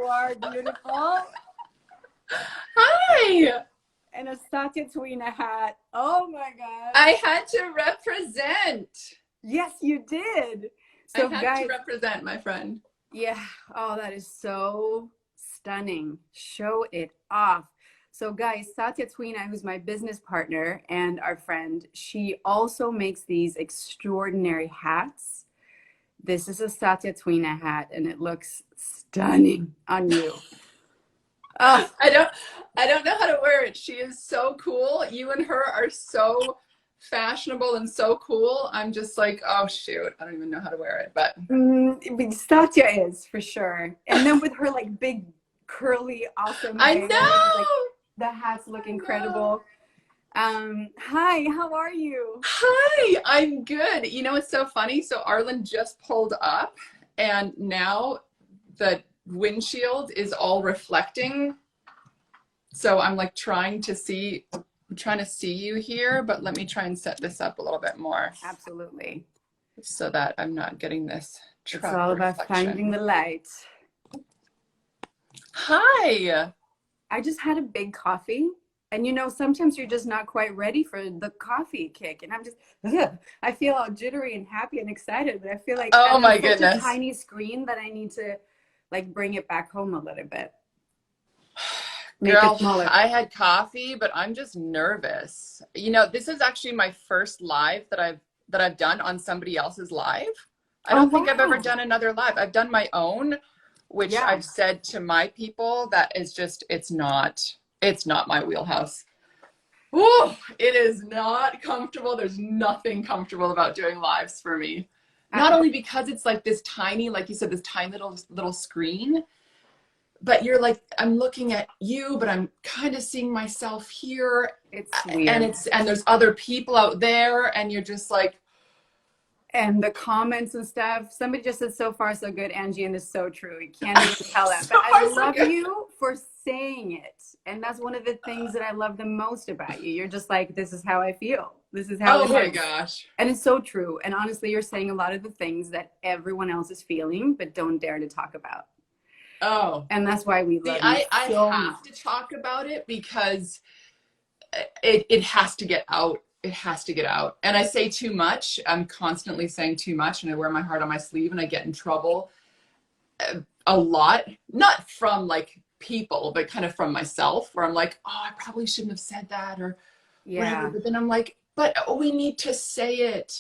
are beautiful. Hi. And a Satya Twina hat. Oh my God. I had to represent. Yes, you did. So I had guys, to represent, my friend. yeah. Oh, that is so stunning. Show it off. So guys, Satya Twina, who's my business partner and our friend, she also makes these extraordinary hats. This is a Satya Twina hat and it looks stunning on you. Oh, I don't know how to wear it. She is so cool. You and her are so fashionable and so cool. I'm just like, oh shoot, I don't even know how to wear it, but Satya is for sure. And then with her like big curly awesome I hair, know. like, the hats look incredible. Hi, how are you? Hi, I'm good. You know, it's so funny. So Arlen just pulled up and now the windshield is all reflecting. So I'm like trying to see you here, but let me try and set this up a little bit more. Absolutely. So that I'm not getting this It's all about reflection. finding the light. Hi. I just had a big coffee. And you know, sometimes you're just not quite ready for the coffee kick. And I'm just, ugh, I feel all jittery and happy and excited. But I feel like Oh my such goodness. a tiny screen that I need to like bring it back home a little bit. Girl, I had coffee, but I'm just nervous. You know, this is actually my first live that I've done on somebody else's live. I don't think I've ever done another live. I've done my own, which I've said to my people that is just, it's not my wheelhouse. Oh, it is not comfortable. There's nothing comfortable about doing lives for me. Not only because it's like this tiny, like you said, this tiny little screen, but you're like, I'm looking at you, but I'm kind of seeing myself here. It's weird. And there's other people out there and you're just like, and the comments and stuff. Somebody just said, so far so good, Angie, and it's so true. You can't even tell that. But I love you for saying it. And that's one of the things that I love the most about you. You're just like, this is how I feel. This is how it is. Oh my gosh. And it's so true. And honestly, you're saying a lot of the things that everyone else is feeling, but don't dare to talk about. Oh. And that's why we love you I so have much. to talk about it because it has to get out. It has to get out. And I say too much. I'm constantly saying too much and I wear my heart on my sleeve and I get in trouble a lot. Not from like people, but kind of from myself where I'm like, oh, I probably shouldn't have said that or whatever. But then I'm like, but we need to say it.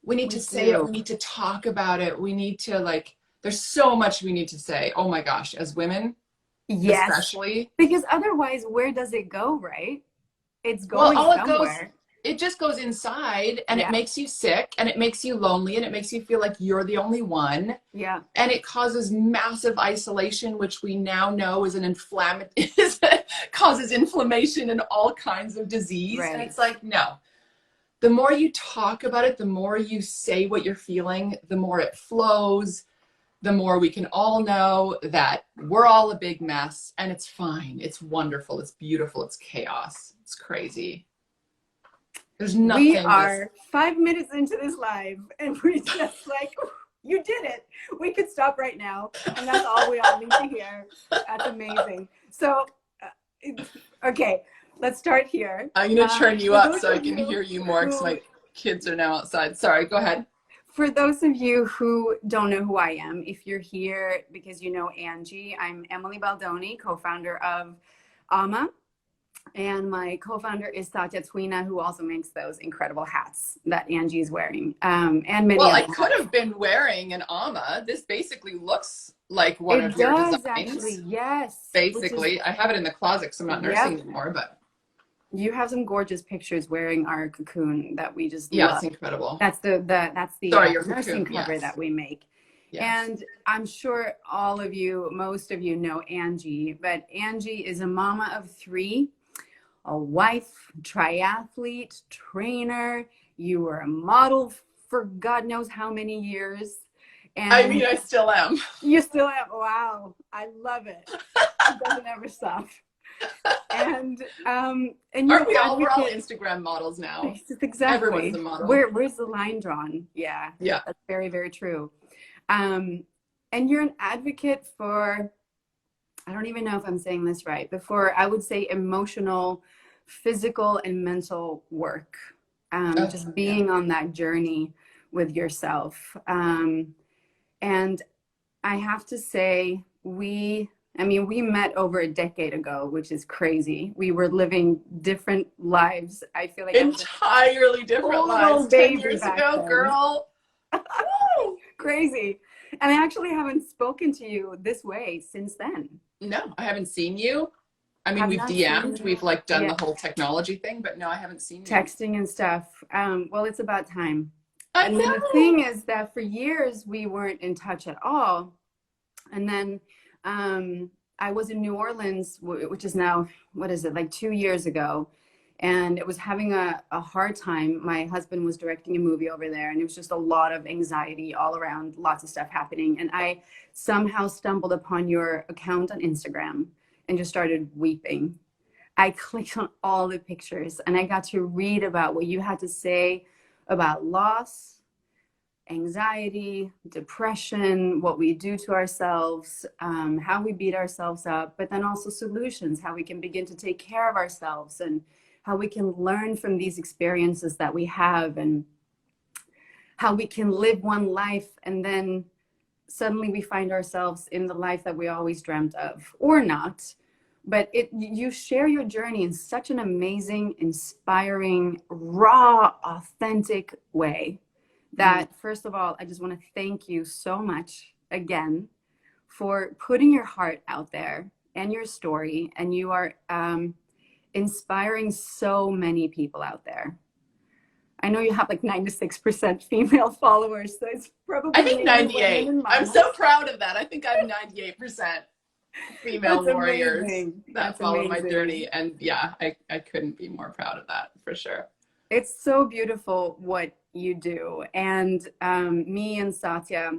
We need to say it. We need to talk about it. We need to like, there's so much we need to say. Oh my gosh, as women, especially. Because otherwise, where does it go, right? It's going somewhere. It just goes inside and it makes you sick and it makes you lonely and it makes you feel like you're the only one. Yeah. And it causes massive isolation, which we now know is causes inflammation and all kinds of disease. Right. And it's like, no. The more you talk about it, the more you say what you're feeling, the more it flows, the more we can all know that we're all a big mess and it's fine. It's wonderful. It's beautiful. It's chaos. It's crazy. There's nothing. We are 5 minutes into this live and we're just like, you did it. We could stop right now. And that's all we all need to hear. That's amazing. So, okay, let's start here. I'm going to turn you up so I can hear you more because my kids are now outside. Sorry, go ahead. For those of you who don't know who I am, if you're here because you know Angie, I'm Emily Baldoni, co-founder of AMA. And my co-founder is Satya Twina, who also makes those incredible hats that Angie is wearing. And many well, I could have been wearing an AMA. This basically looks like one of your designs. Actually, yes. Basically, I have it in the closet because I'm not nursing anymore, but. You have some gorgeous pictures wearing our cocoon that we just love. It's incredible. That's the nursing cover that we make. Yes. And I'm sure all of you, most of you know Angie, but Angie is a mama of 3, a wife, triathlete, trainer. You were a model for God knows how many years. And I mean, I still am. You still am. Wow. I love it. It doesn't ever stop. And aren't we all, we're all Instagram models now? Exactly. Everyone's a model. Where's the line drawn? Yeah. That's very, very true. And you're an advocate for I don't even know if I'm saying this right, before I would say emotional, physical, and mental work. Oh, Just yeah. being on that journey with yourself. And I have to say, I mean, we met over a decade ago, which is crazy. We were living different lives. I feel like I was a Entirely different lives. total 10 baby years back ago, then. girl. Woo! Crazy. And I actually haven't spoken to you this way since then. No, I haven't seen you. I mean, Have we've not seen DM'd, you. we've like done Yeah, the whole technology thing, but no, I haven't seen you. texting and stuff. Well, it's about time. I And then the know. thing is that for years we weren't in touch at all. And then I was in New Orleans, which is now, what is it, like 2 years ago. And it was having a hard time. My husband was directing a movie over there, and it was just a lot of anxiety all around, lots of stuff happening. And I somehow stumbled upon your account on Instagram and just started weeping. I clicked on all the pictures and I got to read about what you had to say about loss, anxiety, depression, what we do to ourselves, how we beat ourselves up, but then also solutions, how we can begin to take care of ourselves and how we can learn from these experiences that we have and how we can live one life and then suddenly we find ourselves in the life that we always dreamt of or not. But you share your journey in such an amazing, inspiring, raw, authentic way that, first of all, I just want to thank you so much again for putting your heart out there and your story. And you are inspiring so many people out there. I know you have like 96% female followers, so it's I probably think mainly women 98. and I'm moms. so proud of that. I think I'm 98% female That's warriors amazing. that That's follow my amazing. journey. And yeah, I couldn't be more proud of that for sure. It's so beautiful what you do. And me and Satya,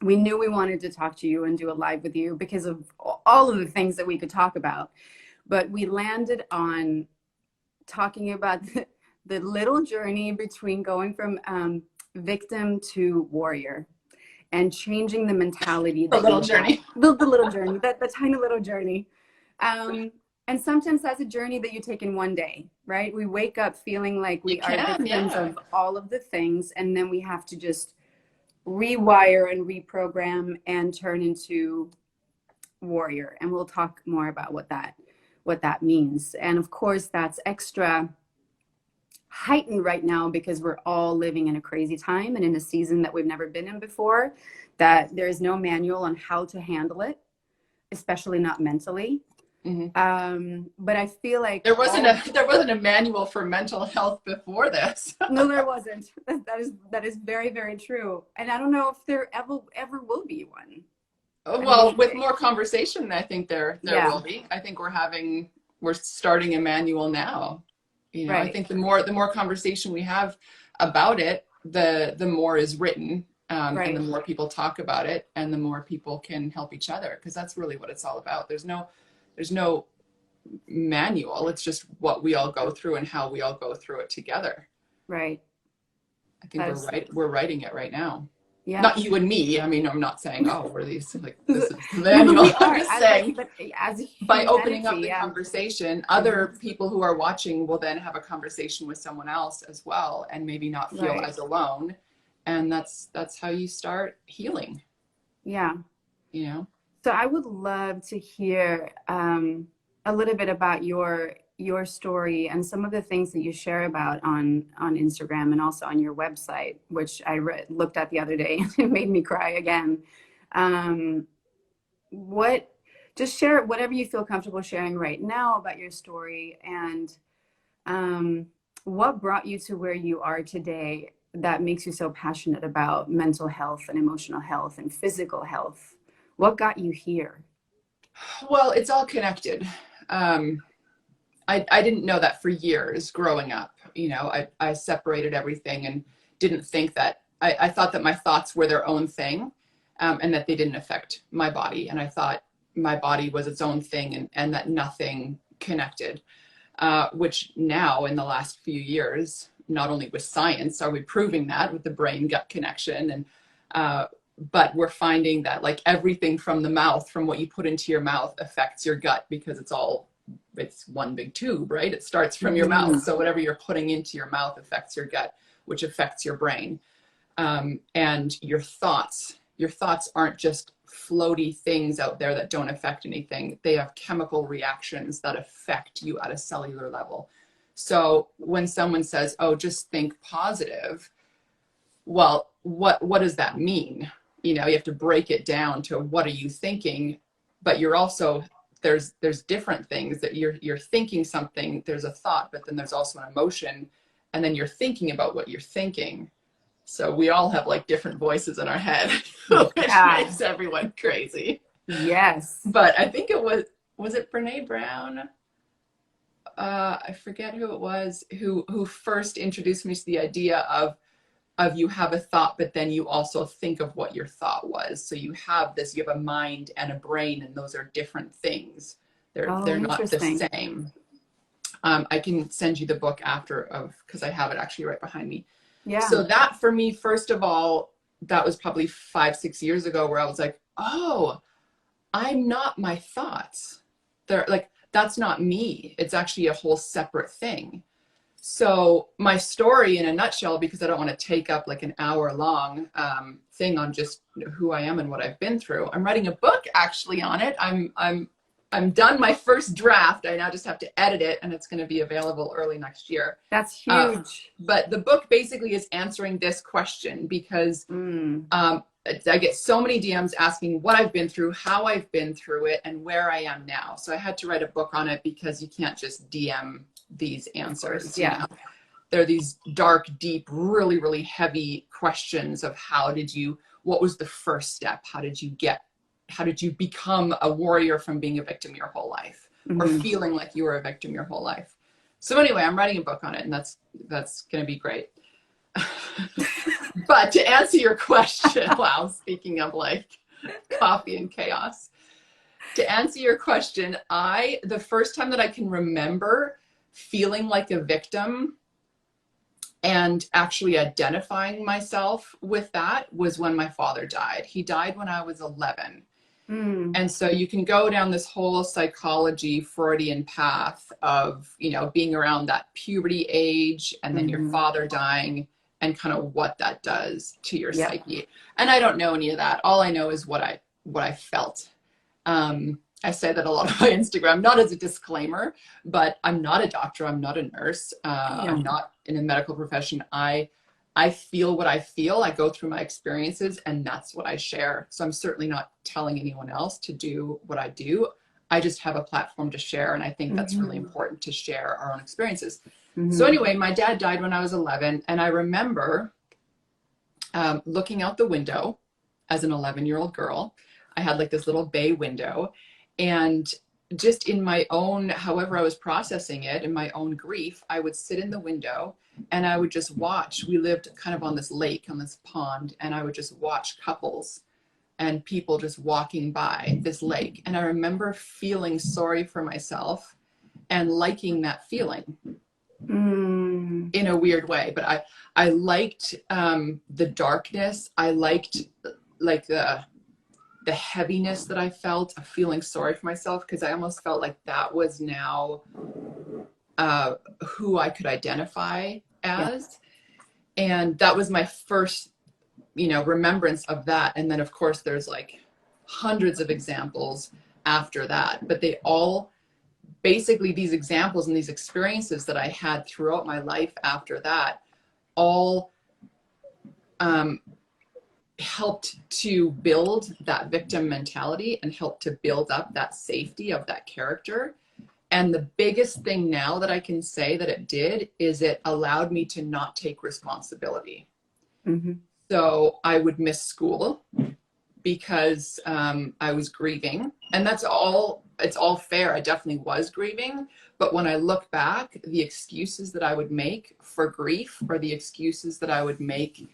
we knew we wanted to talk to you and do a live with you because of all of the things that we could talk about. But we landed on talking about the little journey between going from victim to warrior and changing the mentality A that little you have. journey. The little journey, that the tiny little journey. And sometimes that's a journey that you take in one day, right? We wake up feeling like You we are can, victims yeah. of all of the things, and then we have to just rewire and reprogram and turn into warrior. And we'll talk more about what that means. And of course, that's extra heightened right now because we're all living in a crazy time and in a season that we've never been in before, that there is no manual on how to handle it, especially not mentally. But I feel like There wasn't a manual for mental health before this. no, there wasn't. That is very, very true. And I don't know if there ever will be one. I mean, Well, with more conversation, I think there yeah, will be. I think we're starting a manual now. You know, I right, think the more conversation we have about it, the more is written, and the right, more people talk about it, and the more people can help each other, because that's really what it's all about. There's no manual. It's just what we all go through and how we all go through it together. right. I think That is, we're writing it right now. yeah. Not you and me. I mean, I'm not saying, oh, we're these like this is the No, but manual. we I'm are just saying but as by opening humanity, up the yeah. conversation, Mhm. other people who are watching will then have a conversation with someone else as well, and maybe not feel Right. as alone. And that's how you start healing, Yeah. you know? So I would love to hear a little bit about your story and some of the things that you share about on Instagram and also on your website, which I looked at the other day and it made me cry again. Um, what just share whatever you feel comfortable sharing right now about your story and what brought you to where you are today that makes you so passionate about mental health and emotional health and physical health? What got you here? Well, it's all connected. Um, I didn't know that for years growing up. You know, I separated everything and didn't think that I thought that my thoughts were their own thing, and that they didn't affect my body. And I thought my body was its own thing, and that nothing connected. Which now in the last few years, not only with science are we proving that with the brain gut connection, and but we're finding that like everything from the mouth, from what you put into your mouth affects your gut, because it's one big tube, right? It starts from your mouth. So whatever you're putting into your mouth affects your gut, which affects your brain. And your thoughts aren't just floaty things out there that don't affect anything. They have chemical reactions that affect you at a cellular level. So when someone says, oh, just think positive, well, what does that mean? You have to break it down to what are you thinking, but you're also, there's different things that you're thinking something, there's a thought, but then there's also an emotion, and then you're thinking about what you're thinking. So we all have like different voices in our head, which makes everyone crazy. Yes. But I think was it Brene Brown? I forget who it was who first introduced me to the idea of you have a thought, but then you also think of what your thought was. So you have a mind and a brain, and those are different things. They're not the same. I can send you the book because I have it actually right behind me. Yeah. So that for me, first of all, that was probably 5-6 years ago, where I was like, oh, I'm not my thoughts. They're like, that's not me. It's actually a whole separate thing. So my story in a nutshell, because I don't want to take up like an hour-long thing on just who I am and what I've been through. I'm writing a book actually on it. I'm done my first draft. I now just have to edit it, and it's going to be available early next year. That's huge. But the book basically is answering this question, because I get so many DMs asking what I've been through, how I've been through it, and where I am now. So I had to write a book on it, because you can't just DM these answers. Yeah. They're these dark, deep, really, really heavy questions of what was the first step? How did you become a warrior from being a victim your whole life, or feeling like you were a victim your whole life? So anyway, I'm writing a book on it, and that's going to be great. But to answer your question, wow, speaking of like coffee and chaos, to answer your question, the first time that I can remember feeling like a victim and actually identifying myself with that was when my father died. He died when I was 11. And so you can go down this whole psychology Freudian path of, being around that puberty age, and then your father dying, and kind of what that does to your psyche. And I don't know any of that. All I know is what I felt. I say that a lot on my Instagram, not as a disclaimer, but I'm not a doctor. I'm not a nurse. I'm not in a medical profession. I feel what I feel. I go through my experiences, and that's what I share. So I'm certainly not telling anyone else to do what I do. I just have a platform to share. And I think that's really important, to share our own experiences. So anyway, my dad died when I was 11. And I remember looking out the window as an 11-year-old girl. I had like this little bay window, and just in my own, however I was processing it, in my own grief, I would sit in the window and I would just watch. We lived kind of on this lake, on this pond, and I would just watch couples and people just walking by this lake. And I remember feeling sorry for myself and liking that feeling in a weird way. But I liked the darkness. I liked like the heaviness that I felt of feeling sorry for myself, because I almost felt like that was now who I could identify as. And that was my first, remembrance of that. And then of course there's like hundreds of examples after that, but they all basically, these examples and these experiences that I had throughout my life after that all helped to build that victim mentality and helped to build up that safety of that character. And the biggest thing now that I can say that it did is it allowed me to not take responsibility. So I would miss school because I was grieving, and it's all fair. I definitely was grieving. But when I look back, the excuses that I would make for grief, or the excuses that I would make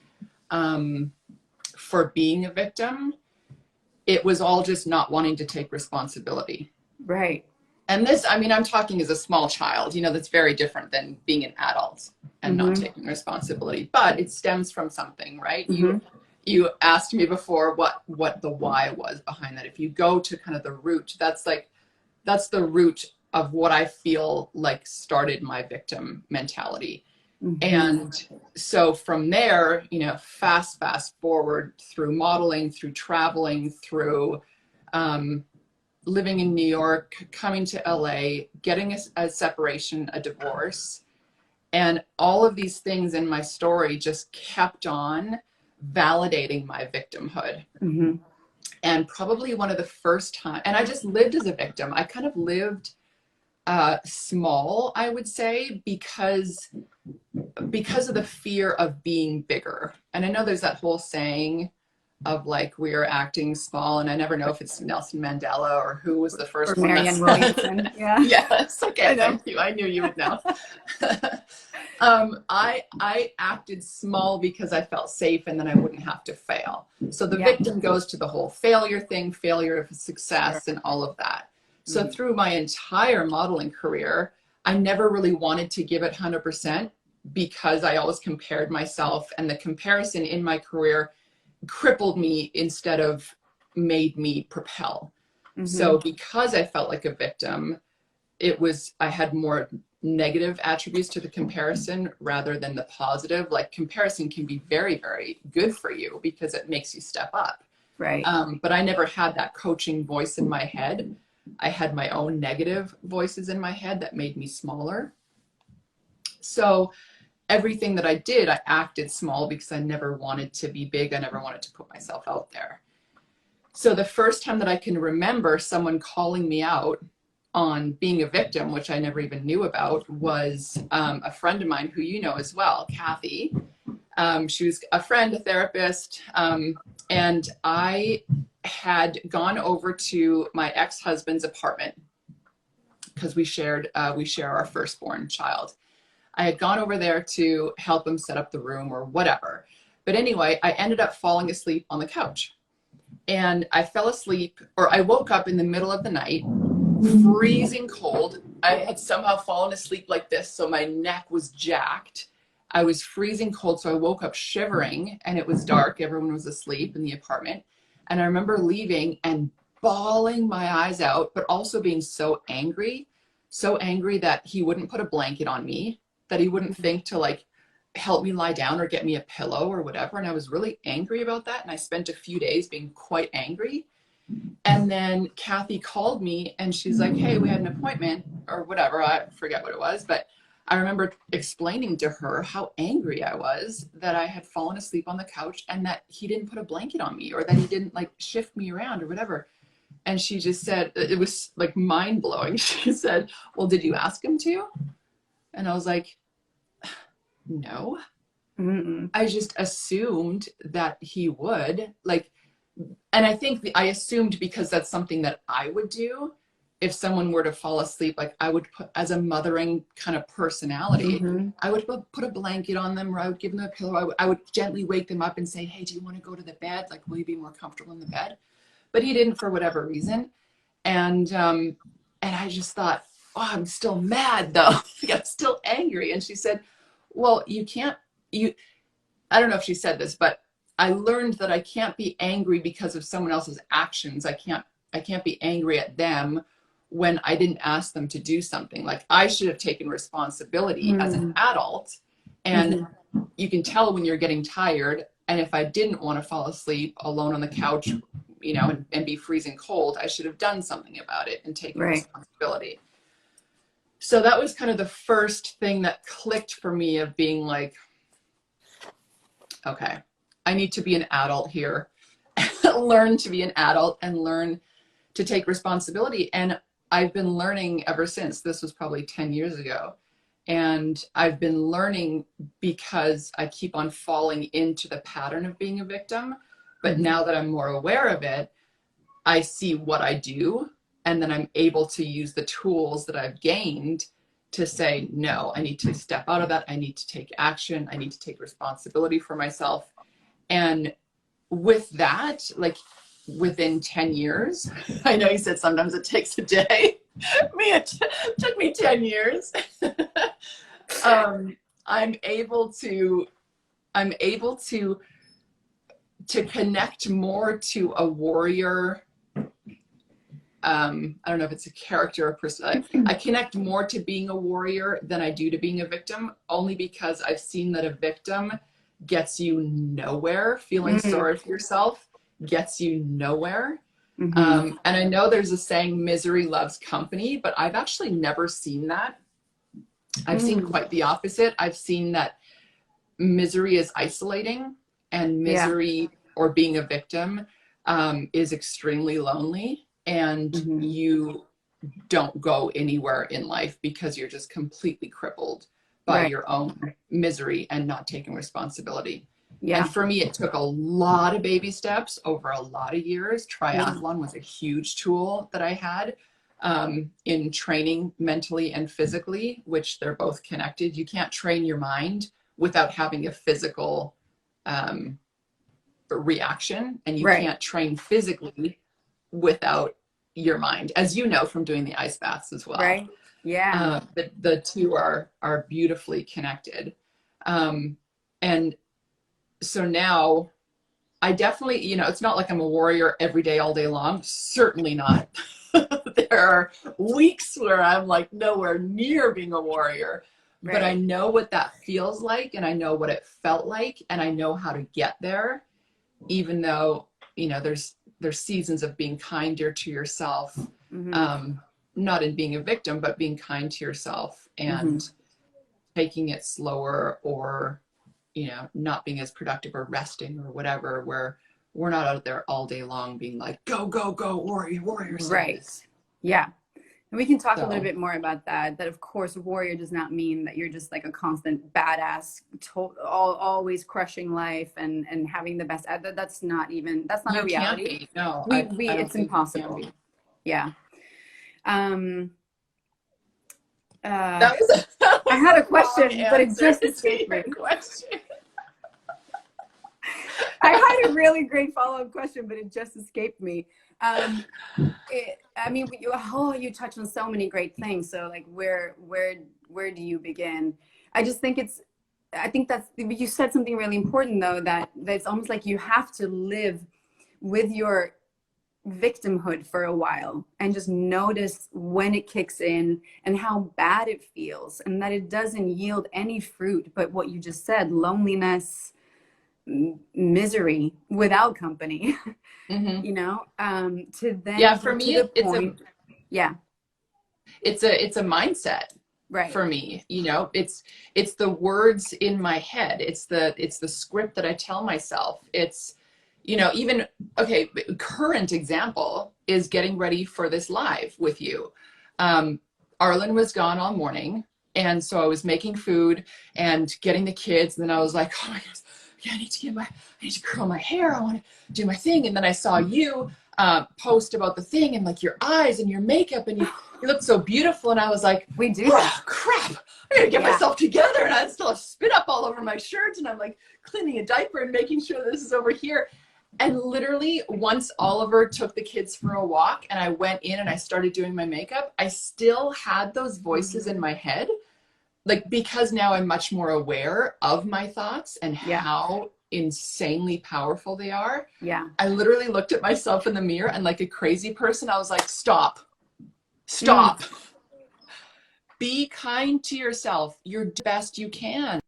for being a victim, it was all just not wanting to take responsibility. Right. And this, I'm talking as a small child, that's very different than being an adult and not taking responsibility, but it stems from something, right? you asked me before what the why was behind that. If you go to kind of the root, that's the root of what I feel like started my victim mentality. And so from there, you know, fast forward through modeling, through traveling, through living in New York, coming to LA, getting a separation, a divorce, and all of these things in my story just kept on validating my victimhood. And probably one of the first time, and I just lived as a victim. I kind of lived small, I would say, because of the fear of being bigger. And I know there's that whole saying of like, we are acting small, and I never know if it's Nelson Mandela or who was the first or one Marianne that Williamson. Yeah. Yes, okay, thank you. I knew you would know. I acted small because I felt safe and then I wouldn't have to fail. So the victim goes to the whole failure thing, failure of success, and all of that. So through my entire modeling career, I never really wanted to give it 100% because I always compared myself, and the comparison in my career crippled me instead of made me propel. So because I felt like a victim, I had more negative attributes to the comparison rather than the positive. Like, comparison can be very, very good for you because it makes you step up. Right. But I never had that coaching voice in my head. I had my own negative voices in my head that made me smaller. So everything that I did, I acted small because I never wanted to be big. I never wanted to put myself out there. So the first time that I can remember someone calling me out on being a victim, which I never even knew about, was a friend of mine who you know as well, Kathy. She was a friend, a therapist, and I had gone over to my ex-husband's apartment because we share our firstborn child. I had gone over there to help him set up the room or whatever. But anyway, I ended up falling asleep on the couch. And I fell asleep, or I woke up in the middle of the night, freezing cold. I had somehow fallen asleep like this, so my neck was jacked. I was freezing cold, so I woke up shivering, and it was dark. Everyone was asleep in the apartment. And I remember leaving and bawling my eyes out, but also being so angry that he wouldn't put a blanket on me, that he wouldn't think to like help me lie down or get me a pillow or whatever. And I was really angry about that. And I spent a few days being quite angry. And then Kathy called me and she's like, hey, we had an appointment or whatever. I forget what it was, but I remember explaining to her how angry I was that I had fallen asleep on the couch and that he didn't put a blanket on me or that he didn't like shift me around or whatever. And she just said, it was like mind blowing. She said, well, did you ask him to? And I was like, no. I just assumed that he would, like, and I think I assumed because that's something that I would do if someone were to fall asleep. Like, I would put, as a mothering kind of personality, I would put a blanket on them, or I would give them a pillow. I would gently wake them up and say, hey, do you want to go to the bed? Like, will you be more comfortable in the bed? But he didn't, for whatever reason. And I just thought, oh, I'm still mad though. I'm still angry. And she said, well, I don't know if she said this, but I learned that I can't be angry because of someone else's actions. I can't be angry at them when I didn't ask them to do something. Like, I should have taken responsibility as an adult. And you can tell when you're getting tired. And if I didn't want to fall asleep alone on the couch, you know, and be freezing cold, I should have done something about it and taken responsibility. So that was kind of the first thing that clicked for me of being like, okay, I need to be an adult here, learn to be an adult and learn to take responsibility. And I've been learning ever since. This was probably 10 years ago. And I've been learning because I keep on falling into the pattern of being a victim. But now that I'm more aware of it, I see what I do. And then I'm able to use the tools that I've gained to say, no, I need to step out of that. I need to take action. I need to take responsibility for myself. And with that, like, within 10 years, I know you said sometimes it takes a day. It took me 10 years. I'm able to to connect more to a warrior. I don't know if it's a character or person. I connect more to being a warrior than I do to being a victim, only because I've seen that a victim gets you nowhere. Feeling sorry for yourself gets you nowhere. And I know there's a saying, misery loves company, but I've actually never seen that. I've seen quite the opposite. I've seen that misery is isolating, and misery or being a victim is extremely lonely, and you don't go anywhere in life because you're just completely crippled by your own misery and not taking responsibility. And for me, it took a lot of baby steps over a lot of years. Triathlon was a huge tool that I had in training mentally and physically, which they're both connected. You can't train your mind without having a physical reaction, and you can't train physically without your mind, as you know from doing the ice baths as well. Right. Yeah. The two are beautifully connected. And so now I definitely, you know, it's not like I'm a warrior every day, all day long. Certainly not. There are weeks where I'm like nowhere near being a warrior, but I know what that feels like, and I know what it felt like, and I know how to get there, even though, you know, there's seasons of being kinder to yourself, not in being a victim, but being kind to yourself and taking it slower, or, you know, not being as productive or resting or whatever, where we're not out there all day long being like, go, go, go, warrior, warrior. Right. Yeah. And we can talk a little bit more about that. That, of course, warrior does not mean that you're just like a constant badass, always crushing life and having the best. That's not a reality. Can't be. No, it's impossible. Yeah. That was I had a question, but it just escaped me. I had a really great follow-up question, but it just escaped me. You touched on so many great things. So like, where do you begin? I think that's, you said something really important though, that it's almost like you have to live with your victimhood for a while and just notice when it kicks in and how bad it feels, and that it doesn't yield any fruit but what you just said: loneliness, misery without company. You know, to then for me, it's a mindset. Right. For me, you know, it's the words in my head. It's the script that I tell myself. It's, you know, even, okay, current example is getting ready for this live with you. Arlen was gone all morning, and so I was making food and getting the kids, and then I was like, oh my gosh, I need to curl my hair. I want to do my thing. And then I saw you post about the thing, and like your eyes and your makeup, and you look so beautiful. And I was like, we do that. Crap, I gotta get myself together. And I still have spit up all over my shirt, and I'm like cleaning a diaper and making sure this is over here. And literally, once Oliver took the kids for a walk and I went in and I started doing my makeup, I still had those voices in my head. Like, because now I'm much more aware of my thoughts and how insanely powerful they are. Yeah. I literally looked at myself in the mirror, and like a crazy person, I was like, stop. Be kind to yourself. You're the best you can.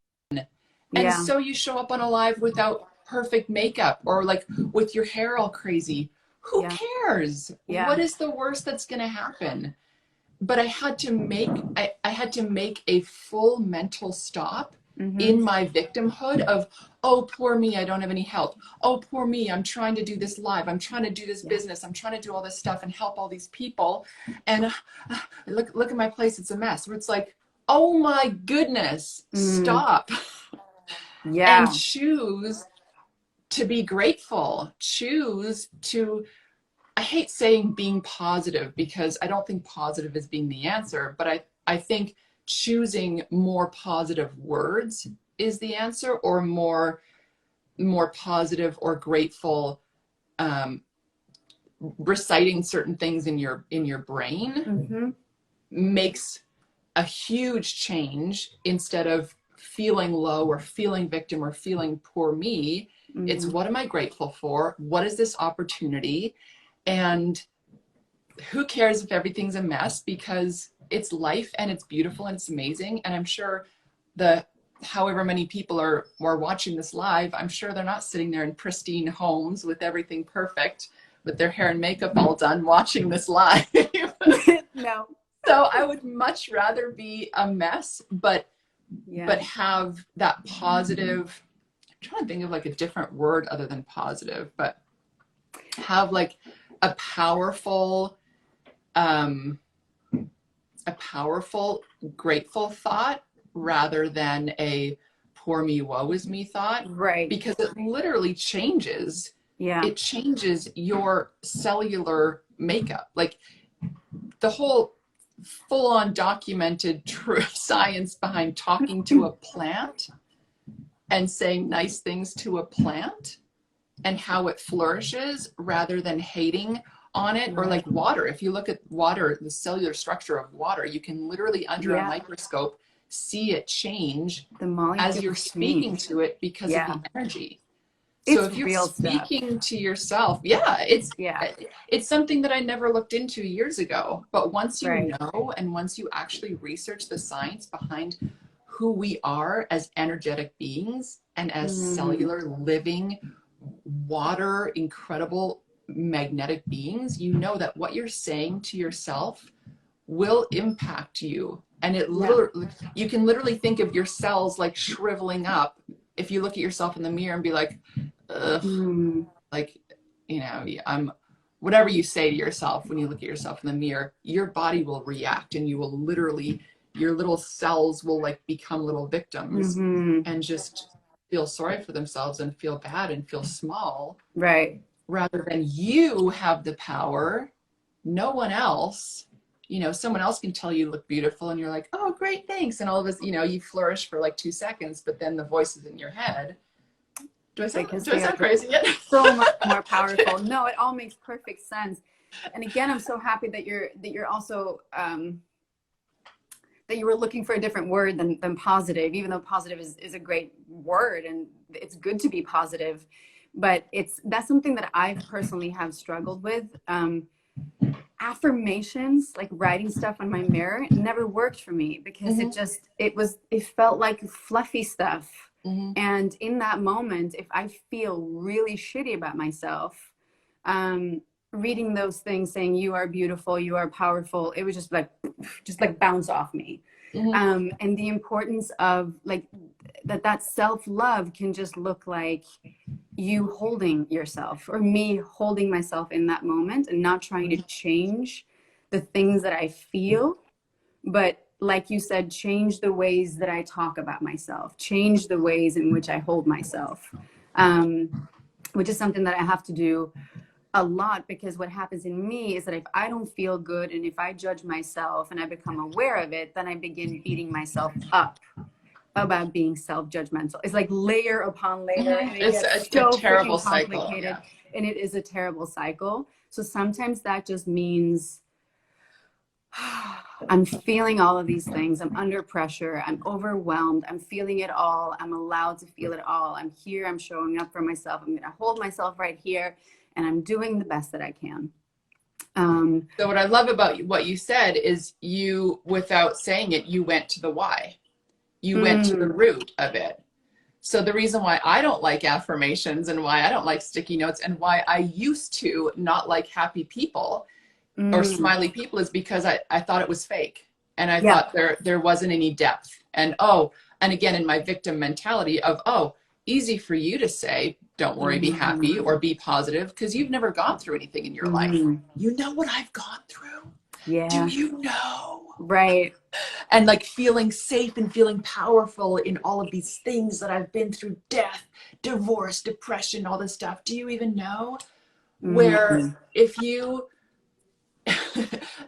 And so you show up on a live without perfect makeup, or like with your hair all crazy. Who cares? What is the worst that's going to happen? But I had to make a full mental stop in my victimhood of, oh, poor me, I don't have any help. Oh, poor me, I'm trying to do this live. I'm trying to do this business. I'm trying to do all this stuff and help all these people. And look at my place. It's a mess. Where it's like, oh my goodness, stop. And choose to be grateful. Choose to, I hate saying being positive, because I don't think positive is being the answer, but I think choosing more positive words is the answer, or more positive or grateful, reciting certain things in your brain makes a huge change. Instead of feeling low or feeling victim or feeling poor me, It's Mm. what am I grateful for? What is this opportunity? And who cares if everything's a mess, because it's life and it's beautiful and it's amazing. And I'm sure the however many people are watching this live, I'm sure they're not sitting there in pristine homes with everything perfect, with their hair and makeup all done, watching this live. No. So I would much rather be a mess, but Yeah. have that positive. I'm trying to think of like a different word other than positive, but have like a powerful, um, grateful thought rather than a poor me, woe is me thought, Right. because it literally changes. Yeah. It changes your cellular makeup. Like the whole full on documented true science behind talking to a plant and saying nice things to a plant and how it flourishes rather than hating on it. Or Right. like water, if you look at water, the cellular structure of water, you can literally under a Yeah. microscope see it change The as you're molecules speaking change. to it because of Yeah. the energy. So It's if you're real stuff. speaking to yourself, yeah, Yeah. it's something that I never looked into years ago. But once you Right. know, and once you actually research the science behind who we are as energetic beings and as Mm. cellular living water incredible magnetic beings, you know that what you're saying to yourself will impact you. And it Yeah. literally, you can literally think of your cells like shriveling up if you look at yourself in the mirror and be like, ugh, Mm. like, I'm whatever you say to yourself when you look at yourself in the mirror, your body will react and you will literally, your little cells will like become little victims Mm-hmm. and just feel sorry for themselves and feel bad and feel small, Right. rather than you have the power, no one else. Someone else can tell you look beautiful and you're like, oh, great, thanks. And all of this, you flourish for like 2 seconds, but then the voice is in your head. Because Do I they are sound crazy yet? so much more powerful. No, it all makes perfect sense. And again, I'm so happy that you're also that you were looking for a different word than positive, even though positive is a great word and it's good to be positive. But that's something that I personally have struggled with. Affirmations, like writing stuff on my mirror, never worked for me because Mm-hmm. it felt like fluffy stuff. Mm-hmm. And in that moment, if I feel really shitty about myself, um, reading those things saying you are beautiful, you are powerful, it was just like bounce off me. Mm-hmm. And the importance of like that self-love can just look like you holding yourself or me holding myself in that moment and not trying to change the things that I feel, but like you said, change the ways that I talk about myself, change the ways in which I hold myself, which is something that I have to do a lot, because what happens in me is that if I don't feel good and if I judge myself and I become aware of it, then I begin beating myself up about being self-judgmental. It's like layer upon layer Mm-hmm. and it It's gets a so terrible freaking cycle. complicated, Yeah. and it is a terrible cycle. So sometimes that just means I'm feeling all of these things. I'm under pressure. I'm overwhelmed. I'm feeling it all. I'm allowed to feel it all. I'm here. I'm showing up for myself. I'm going to hold myself right here and I'm doing the best that I can. So what I love about what you said is you, without saying it, you went to the why. You went to the root of it. So the reason why I don't like affirmations and why I don't like sticky notes and why I used to not like happy people or smiley people is because I thought it was fake. And I Yeah. thought there wasn't any depth. And again, in my victim mentality of, oh, easy for you to say, don't worry, be happy or be positive because you've never gone through anything in your life. You know what I've gone through? Do Yeah. you know? Right. And like feeling safe and feeling powerful in all of these things that I've been through, death, divorce, depression, all this stuff. Do you even know? Where if you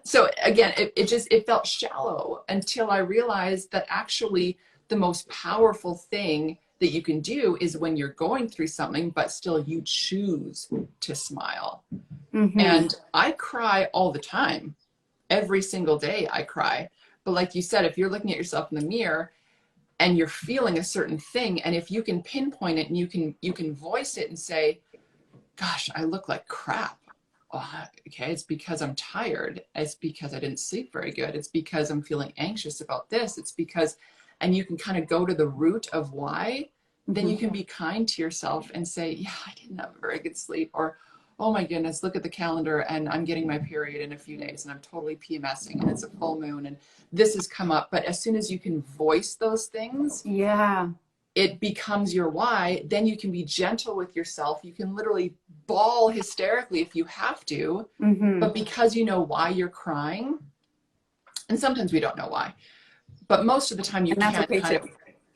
so again, it felt shallow until I realized that actually the most powerful thing that you can do is when you're going through something, but still you choose to smile. And I cry all the time. Every single day I cry. But like you said, if you're looking at yourself in the mirror and you're feeling a certain thing. And if you can pinpoint it and you can voice it and say, gosh, I look like crap. Okay, it's because I'm tired. It's because I didn't sleep very good. It's because I'm feeling anxious about this. It's because, and you can kind of go to the root of why, then you can be kind to yourself and say, yeah, I didn't have a very good sleep. Or, oh my goodness, look at the calendar and I'm getting my period in a few days and I'm totally PMSing and it's a full moon and this has come up. But as soon as you can voice those things, Yeah. it becomes your why. Then you can be gentle with yourself. You can literally bawl hysterically if you have to, but because you know why you're crying, and sometimes we don't know why, but most of the time you And that's can't okay kind too. of,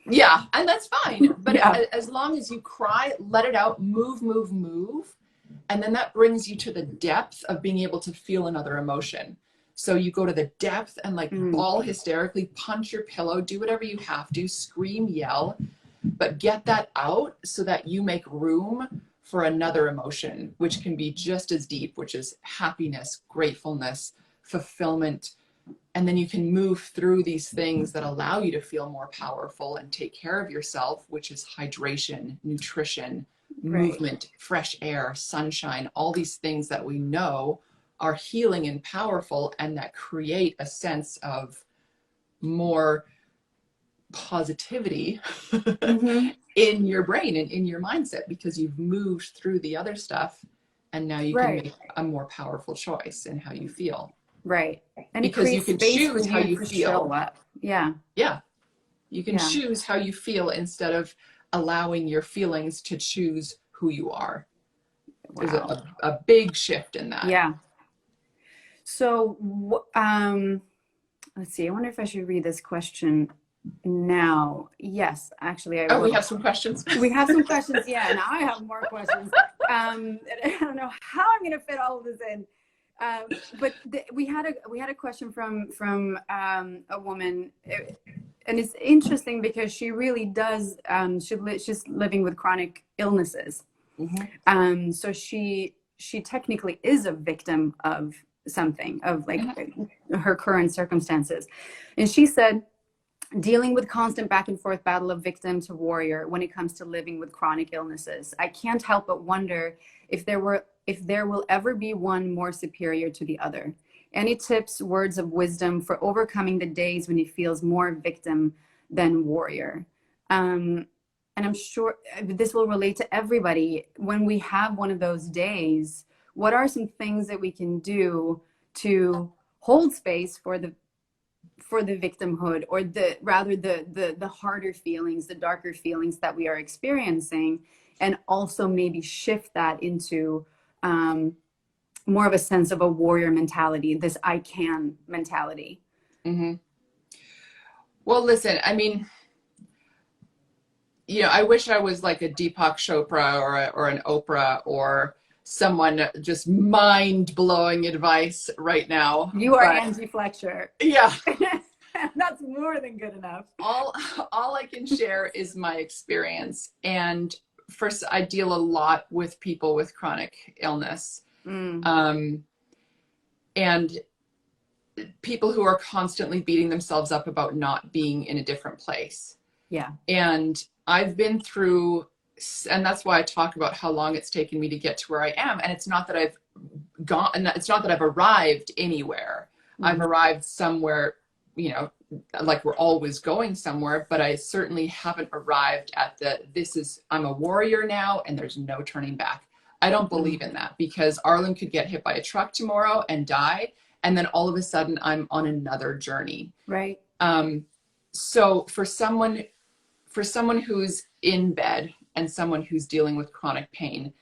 yeah, and that's fine. But Yeah. as long as you cry, let it out, move, move, move. And then that brings you to the depth of being able to feel another emotion. So you go to the depth and like bawl hysterically, punch your pillow, do whatever you have to, scream, yell, but get that out so that you make room for another emotion, which can be just as deep, which is happiness, gratefulness, fulfillment. And then you can move through these things that allow you to feel more powerful and take care of yourself, which is hydration, nutrition, Right. movement, fresh air, sunshine, all these things that we know are healing and powerful and that create a sense of more positivity in your brain and in your mindset because you've moved through the other stuff and now you can Right. make a more powerful choice in how you feel Right. And it because you creates can space for choose how you you to show feel. up. Yeah. Yeah, you can Yeah. choose how you feel instead of allowing your feelings to choose who you are. There's Wow. a big shift in that. Yeah. So, let's see. I wonder if I should read this question now. Yes, actually, I Oh, we will. have some questions. We have some questions. Yeah, now I have more questions. I don't know how I'm going to fit all of this in. But we had a question from a woman, and it's interesting because she really does. She's living with chronic illnesses. So she technically is a victim of something, of like her current circumstances, and she said, dealing with constant back and forth battle of victim to warrior when it comes to living with chronic illnesses. I can't help but wonder if there will ever be one more superior to the other. Any tips, words of wisdom for overcoming the days when it feels more victim than warrior? And I'm sure this will relate to everybody. When we have one of those days, what are some things that we can do to hold space for the victimhood, or the harder feelings, the darker feelings that we are experiencing, and also maybe shift that into more of a sense of a warrior mentality, this I can mentality? Well, listen, I mean, I wish I was like a Deepak Chopra or an Oprah or someone just mind blowing advice right now. You are But Angie Fletcher. yeah, That's more than good enough. all I can share is my experience. And first, I deal a lot with people with chronic illness, and people who are constantly beating themselves up about not being in a different place. Yeah. And I've been through, and that's why I talk about how long it's taken me to get to where I am. And it's not that I've arrived anywhere. I've arrived somewhere, like we're always going somewhere, but I certainly haven't arrived at I'm a warrior now and there's no turning back. I don't believe in that, because Arlen could get hit by a truck tomorrow and die. And then all of a sudden I'm on another journey. Right. So for someone who's in bed and someone who's dealing with chronic pain,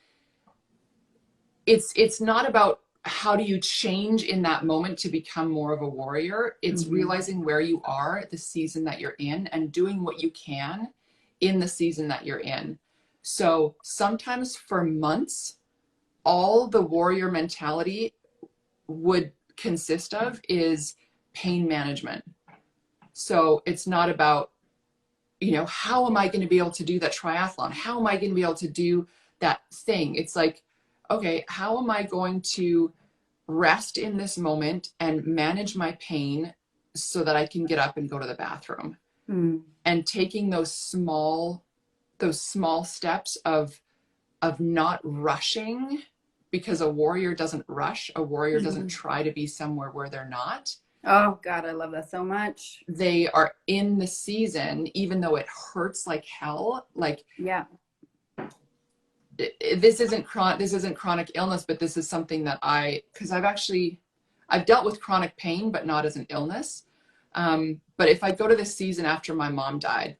it's not about how do you change in that moment to become more of a warrior. It's realizing where you are, the season that you're in, and doing what you can in the season that you're in. So sometimes for months, all the warrior mentality would consist of is pain management. So it's not about, how am I going to be able to do that triathlon? How am I going to be able to do that thing? It's like, okay, how am I going to rest in this moment and manage my pain so that I can get up and go to the bathroom? and taking those small steps of not rushing, because a warrior doesn't rush. A warrior doesn't Mhm. try to be somewhere where they're not. Oh God, I love that so much. They are in the season, even though it hurts like hell. Like, Yeah. this isn't chronic illness, but this is something that because I've dealt with chronic pain, but not as an illness. But if I go to this season after my mom died,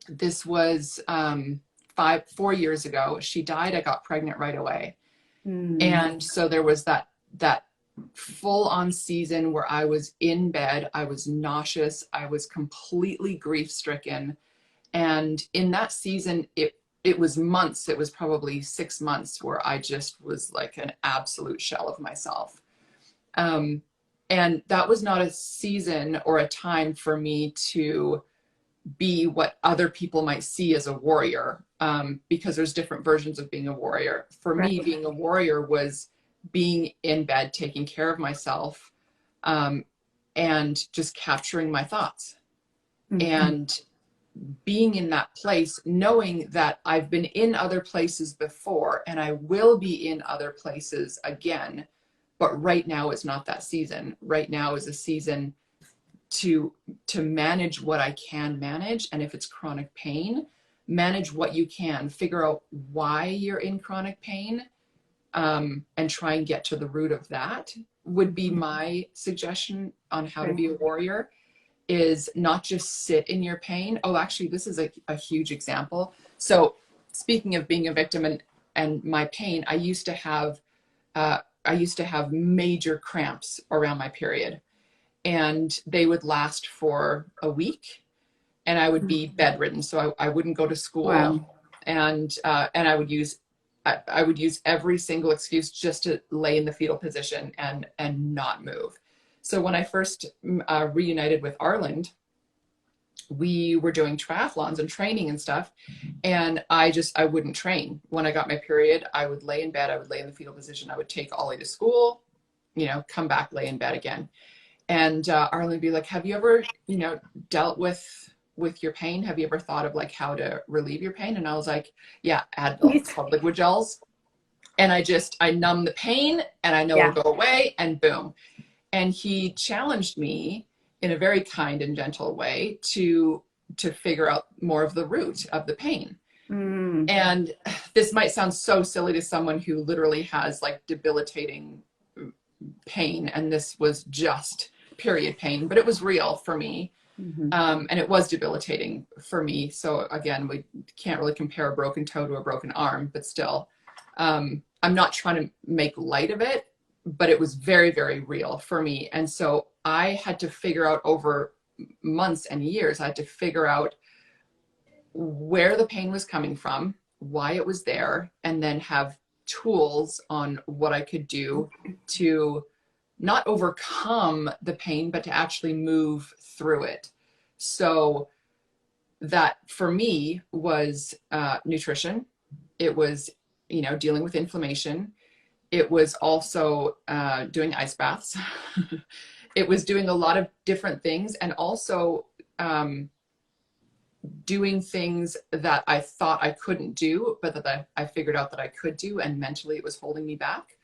this was 4 years ago. She died. I got pregnant right away. Mm. And so there was that full on season where I was in bed, I was nauseous, I was completely grief stricken. And in that season, it was months, it was probably 6 months where I just was like an absolute shell of myself. And that was not a season or a time for me to be what other people might see as a warrior, because there's different versions of being a warrior. For me, Right. being a warrior was being in bed, taking care of myself, and just capturing my thoughts. Mhm. And being in that place, knowing that I've been in other places before and I will be in other places again, but right now is not that season. Right now is a season to manage what I can manage. And if it's chronic pain, manage what you can, figure out why you're in chronic pain, and try and get to the root of that would be my suggestion on how to Right. be a warrior. Is not just sit in your pain. Oh, actually, this is a huge example. So speaking of being a victim and my pain, I used to have major cramps around my period, and they would last for a week, and I would be bedridden, so I wouldn't go to school, Wow. and I would use every single excuse just to lay in the fetal position and not move. So when I first reunited with Arland, we were doing triathlons and training and stuff, and I wouldn't train. When I got my period, I would lay in bed, I would lay in the fetal position, I would take Ollie to school, come back, lay in bed again. And Arlen would be like, have you ever, dealt with your pain? Have you ever thought of like how to relieve your pain? And I was like, yeah, Advil, it's called liquid gels. And I numb the pain and I know Yeah. it'll go away, and boom. And he challenged me in a very kind and gentle way to figure out more of the root of the pain. Mm. And this might sound so silly to someone who literally has like debilitating pain, and this was just period pain, but it was real for me. Mhm. And it was debilitating for me. So again, we can't really compare a broken toe to a broken arm, but still, I'm not trying to make light of it, but it was very, very real for me. And so I had to figure out over months and years, I had to figure out where the pain was coming from, why it was there, and then have tools on what I could do to not overcome the pain, but to actually move through it. So that for me was nutrition. It was, dealing with inflammation. It was also doing ice baths. It was doing a lot of different things, and also doing things that I thought I couldn't do, but that I figured out that I could do, and mentally it was holding me back.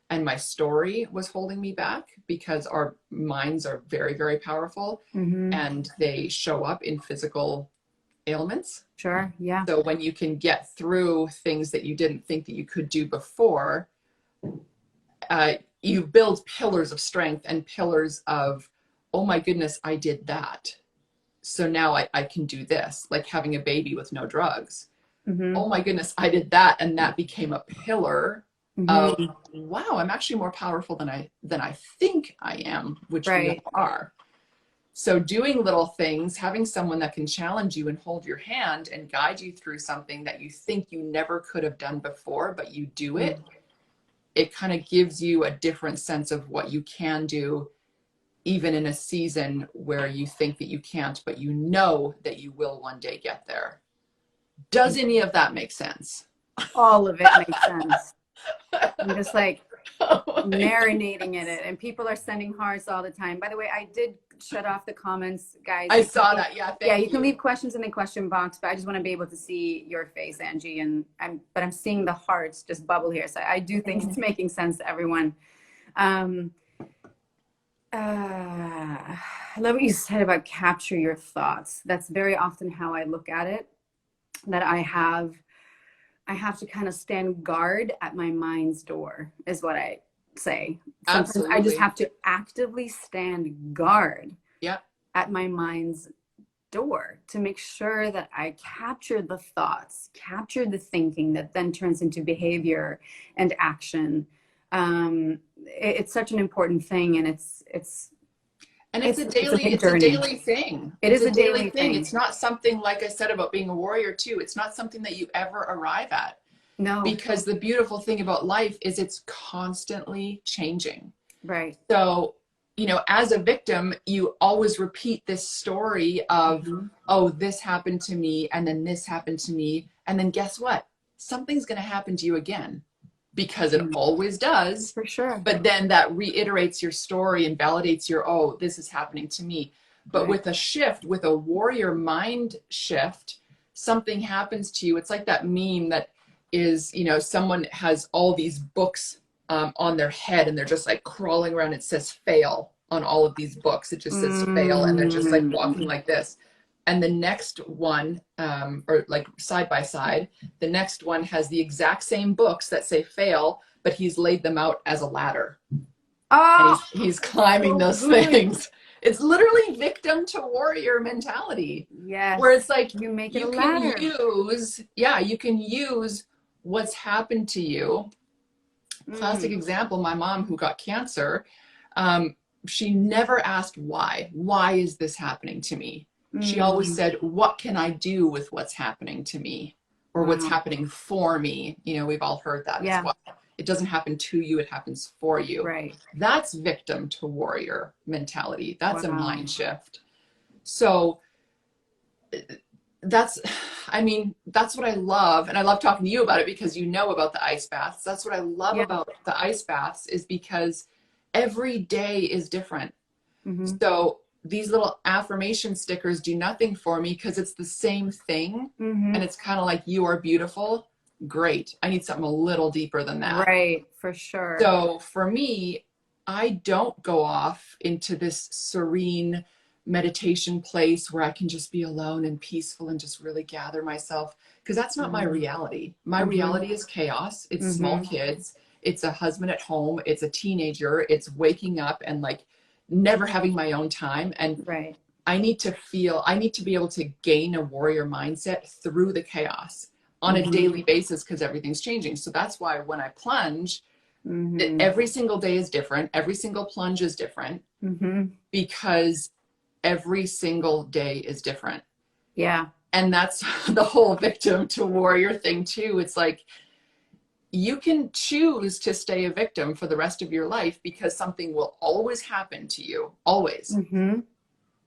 And my story was holding me back, because our minds are very, very powerful, Mhm. and they show up in physical ailments. Sure. Yeah. So when you can get through things that you didn't think that you could do before, you build pillars of strength and pillars of, oh my goodness, I did that. So now I can do this, like having a baby with no drugs. Oh Mhm. my goodness, I did that. And that became a pillar of, Mhm. wow, I'm actually more powerful than I think I am, which we Right. all are. So doing little things, having someone that can challenge you and hold your hand and guide you through something that you think you never could have done before, but you do it, Mm. it kind of gives you a different sense of what you can do, even in a season where you think that you can't, but you know that you will one day get there. Does any of that make sense? All of it makes sense. I'm just like, marinating in it, and people are sending hearts all the time. By the way, I did shut off the comments, guys. I saw that. Yeah, Yeah, thank you can you. leave questions in the question box, but I just want to be able to see your face, Angie, and I'm seeing the hearts just bubble here, so I do think it's making sense to everyone. um I love what you said about capture your thoughts. That's very often how I look at it, that I have to kind of stand guard at my mind's door, is what I say. Sometimes I just Absolutely. have to actively stand guard Yeah. at my mind's door to make sure that I capture the thoughts, capture the thinking that then turns into behavior and action. It's such an important thing, and And it's a big it's a journey. daily thing. It It's is a a daily daily thing. thing. It's not something, like I said about being a warrior too. It's not something that you ever arrive at, No, because the beautiful thing about life is it's constantly changing. right. So, as a victim, you always repeat this story of, Mhm. oh, this happened to me, and then this happened to me. And then guess what? Something's going to happen to you again, because it Mm, always does. for sure. But then that reiterates your story and validates your, oh, this is happening to me. But Right. with a shift, with a warrior mind shift, something happens to you. It's like that meme that is, someone has all these books on their head, and they're just like crawling around. It says fail on all of these books. It just says fail. And they're just like walking Mm, like this. And the next one, or like side by side, the next one has the exact same books that say fail, but he's laid them out as a ladder, and oh, he's climbing so those good. things. It's literally victim to warrior mentality, where Yes, it's like you make it a you can ladder. use, yeah, you can use what's happened to you. Classic Mm, example, my mom who got cancer, um, she never asked why. Why is this happening to me? She always mm, said, what can I do with what's happening to me, or what's wow. happening for me? We've all heard that as Yeah, well. It doesn't happen to you, it happens for you. right. That's victim to warrior mentality. That's a Wow. mind shift. So that's, that's what I love. And I love talking to you about it because you know about the ice baths. That's what I love Yeah. about the ice baths, is because every day is different. Hmm. So these little affirmation stickers do nothing for me, because it's the same thing. Hmm. And it's kind of like, you are beautiful. Great. I need something a little deeper than that. Right, for sure. So for me, I don't go off into this serene meditation place where I can just be alone and peaceful and just really gather myself, because that's not my Mm-hmm. reality. My Mm-hmm. reality is chaos. It's small Mm-hmm. kids. It's a husband at home. It's a teenager. It's waking up and like never having my own time. And Right. I need to be able to gain a warrior mindset through the chaos on a Mm-hmm. daily basis, because everything's changing. So that's why when I plunge, Mm-hmm. every single day is different. Every single plunge is different, Mm-hmm. because every single day is different. Yeah. And that's the whole victim to warrior thing too. It's like, you can choose to stay a victim for the rest of your life, because something will always happen to you, always. Mm-hmm.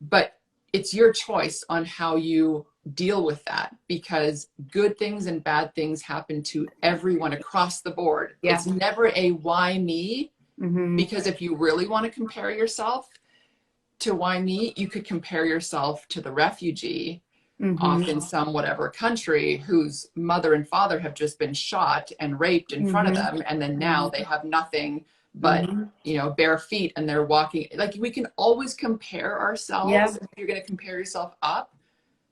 But it's your choice on how you deal with that, because good things and bad things happen to everyone across the board. Yeah. It's never a why me, Mm-hmm. because if you really want to compare yourself to why me, you could compare yourself to the refugee off Mm-hmm. in some whatever country, whose mother and father have just been shot and raped in front of Mm-hmm. them, and then now they have nothing but Mm-hmm. bare feet, and they're walking. Like, we can always compare Yeah. ourselves. If you're going to compare yourself up,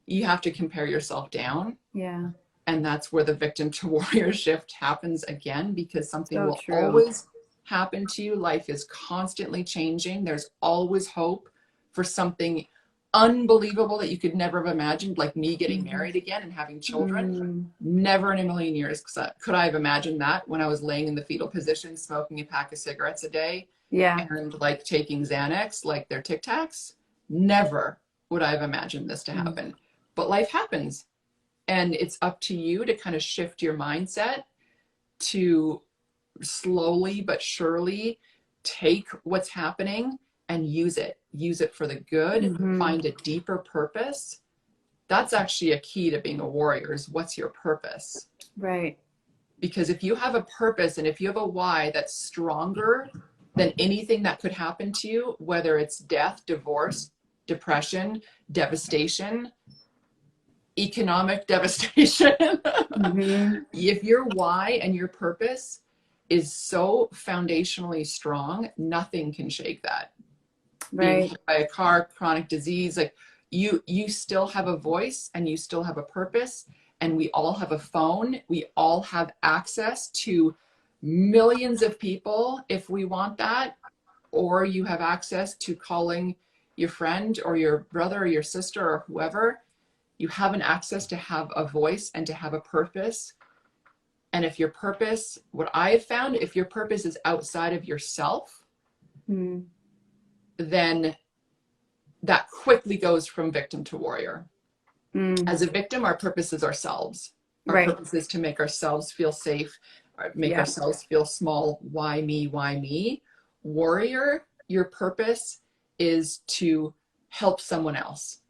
you have to compare yourself down. Yeah. And that's where the victim to warrior shift happens again, because something So will true. always happen to you. Life is constantly changing. There's always hope for something unbelievable that you could never have imagined, like me getting Mm-hmm. married again and having children. Mm. Never in a million years could I have imagined that, when I was laying in the fetal position, smoking a pack of cigarettes a day Yeah. and like taking Xanax like they're Tic Tacs. Never would I have imagined this to Mm. happen. But life happens. And it's up to you to kind of shift your mindset to slowly but surely take what's happening and use it for the good, Mm-hmm. find a deeper purpose. That's actually a key to being a warrior, is what's your purpose? Right. Because if you have a purpose and if you have a why that's stronger than anything that could happen to you, whether it's death, divorce, depression, devastation, economic devastation, Mm-hmm. if your why and your purpose is so foundationally strong, nothing can shake that. Being Right. hit by a car, chronic disease, like you still have a voice and you still have a purpose, and we all have a phone. We all have access to millions of people if we want that, or you have access to calling your friend or your brother or your sister or whoever. You have an access to have a voice and to have a purpose. And if your purpose, what I have found, if your purpose is outside of yourself, Mm. then that quickly goes from victim to warrior. Mm. As a victim, our purpose is ourselves. Our Right. purpose is to make ourselves feel safe, or make Yeah. ourselves feel small. Why me? Why me? Warrior, your purpose is to help someone else,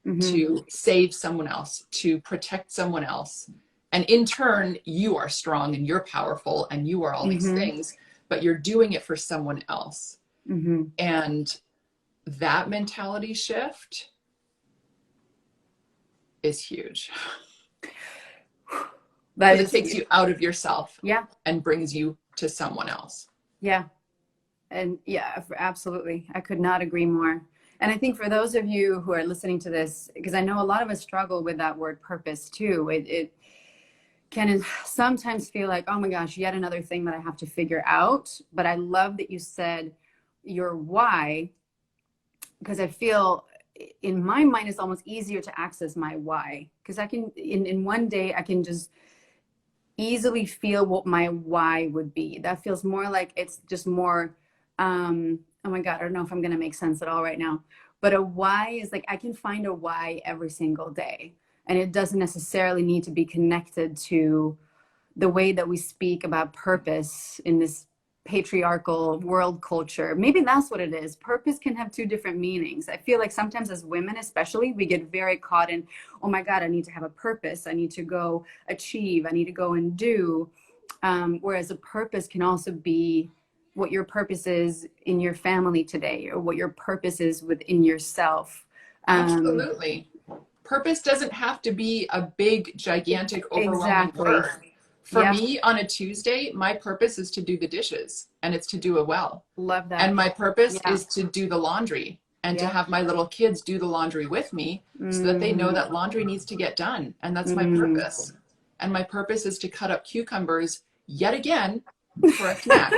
Mm-hmm. to save someone else, to protect someone else. And in turn, you are strong and you're powerful and you are all these Mm-hmm. things, but you're doing it for someone else. Mm-hmm. And that mentality shift is huge. That Because it is, takes you out of yourself yeah, and brings you to someone else. yeah. And yeah, absolutely. I could not agree more. And I think for those of you who are listening to this, because I know a lot of us struggle with that word purpose too. It can sometimes feel like, oh my gosh, yet another thing that I have to figure out. But I love that you said your why, because I feel in my mind it's almost easier to access my why. Because I can, in one day, I can just easily feel what my why would be. That feels more like it's just more, oh my God, I don't know if I'm going to make sense at all right now. But a why is like, I can find a why every single day. And it doesn't necessarily need to be connected to the way that we speak about purpose in this patriarchal world culture. Maybe that's what it is. Purpose can have two different meanings. I feel like sometimes as women, especially, we get very caught in, oh my God, I need to have a purpose. I need to go achieve. I need to go and do. Whereas a purpose can also be what your purpose is in your family today, or what your purpose is within yourself. Absolutely. Purpose doesn't have to be a big, gigantic, overwhelming Exactly. word. For Yep. me, on a Tuesday, my purpose is to do the dishes, and it's to do it well. Love that. And my purpose Yeah. is to do the laundry and to Yep. have my little kids do the laundry with me so that they know that laundry needs to get done. And that's my purpose. And my purpose is to cut up cucumbers yet again for a snack.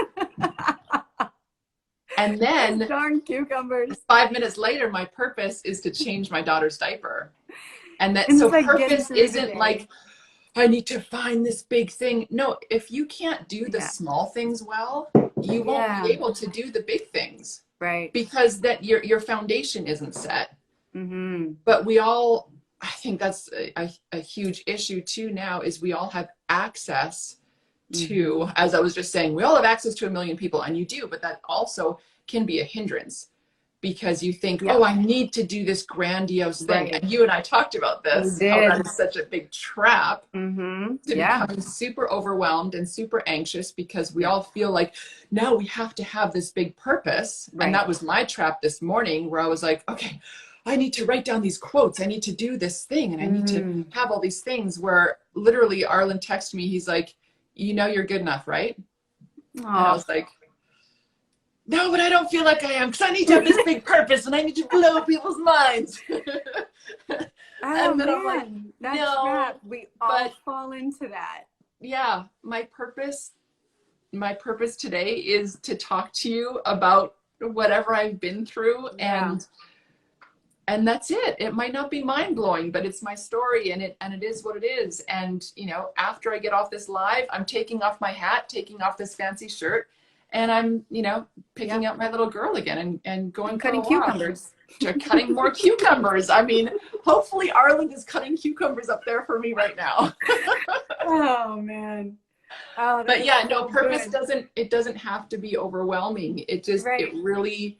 And then darn cucumbers. 5 minutes later, my purpose is to change my daughter's diaper. And that, And so it's like purpose isn't like, I need to find this big thing. No, if you can't do the small things well, you won't be able to do the big things. Right. Because that your foundation isn't set. Mm-hmm. But we all, I think that's a huge issue too now, is we all have access to, as I was just saying, we all have access to a million people, and you do, but that also can be a hindrance because you think, oh, I need to do this grandiose thing. Right. And you and I talked about this, how that is such a big trap to becoming super overwhelmed and super anxious, because we all feel like now we have to have this big purpose. And that was my trap this morning, where I was like, okay, I need to write down these quotes. I need to do this thing. And I need to have all these things, where literally Arlen texted me. He's like, you know, you're good enough, right? And I was like, no, but I don't feel like I am, because I need to have this big purpose and I need to blow people's minds. And then I'm like, no, we all fall into that. Yeah, my purpose today is to talk to you about whatever I've been through, and that's it. It might not be mind-blowing, but it's my story, and it is what it is. And you know, after I get off this live, I'm taking off my hat, taking off this fancy shirt, and I'm, you know, picking up my little girl again and going cutting cucumbers. Cutting more cucumbers. I mean, hopefully Arlen is cutting cucumbers up there for me right now. Oh man. Oh, but yeah, no, purpose doesn't have to be overwhelming. It just, it really,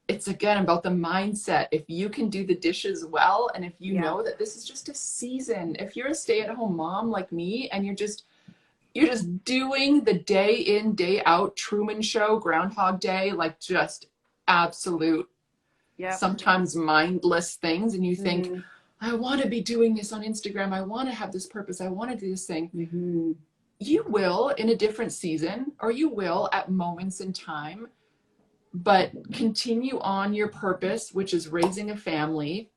it's again about the mindset. If you can do the dishes well, and if you know that this is just a season, if you're a stay-at-home mom like me and you're just you're just doing the day in, day out Truman Show, Groundhog Day, like just absolute, Yep. sometimes mindless things. And you think, Mm-hmm. I want to be doing this on Instagram. I want to have this purpose. I want to do this thing. Mm-hmm. You will in a different season, or you will at moments in time, but continue on your purpose, which is raising a family,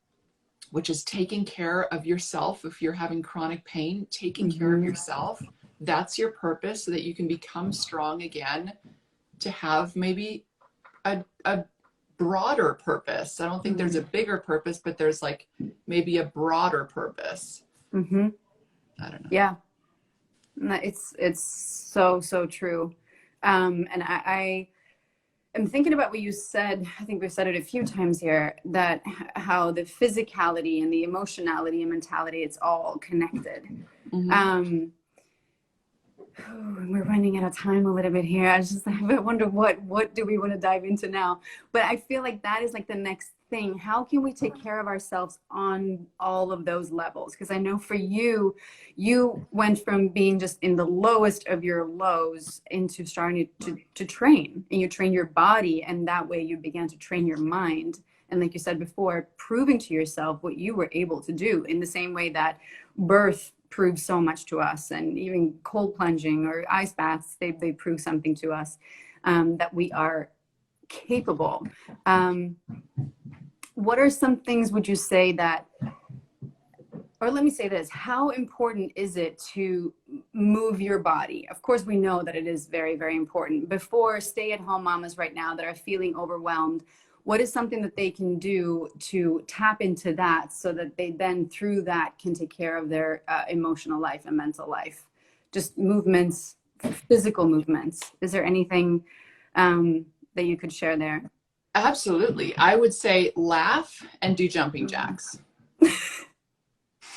which is taking care of yourself. If you're having chronic pain, taking care of Mm-hmm. yourself, that's your purpose, so that you can become strong again, to have maybe a broader purpose. I don't think there's a bigger purpose, but there's like maybe a broader purpose. Mm-hmm. I don't know. Yeah. No, it's so so true. And I am thinking about what you said. I think we've said it a few times here, that how the physicality and the emotionality and mentality, it's all connected. Mm-hmm. Um, we're running out of time a little bit here. I wonder what do we want to dive into now? But I feel like that is like the next thing. How can we take care of ourselves on all of those levels? Because I know for you, you went from being just in the lowest of your lows into starting to train, and you train your body, and that way you began to train your mind. And like you said before, proving to yourself what you were able to do, in the same way that birth proves so much to us, and even cold plunging or ice baths, they prove something to us, that we are capable. What are some things, would you say that, or let me say this, how important is it to move your body? Of course, we know that it is very, very important. Before stay-at-home mamas right now that are feeling overwhelmed, what is something that they can do to tap into that, so that they then through that can take care of their emotional life and mental life? Just movements, physical movements. Is there anything that you could share there? Absolutely. I would say laugh and do jumping jacks.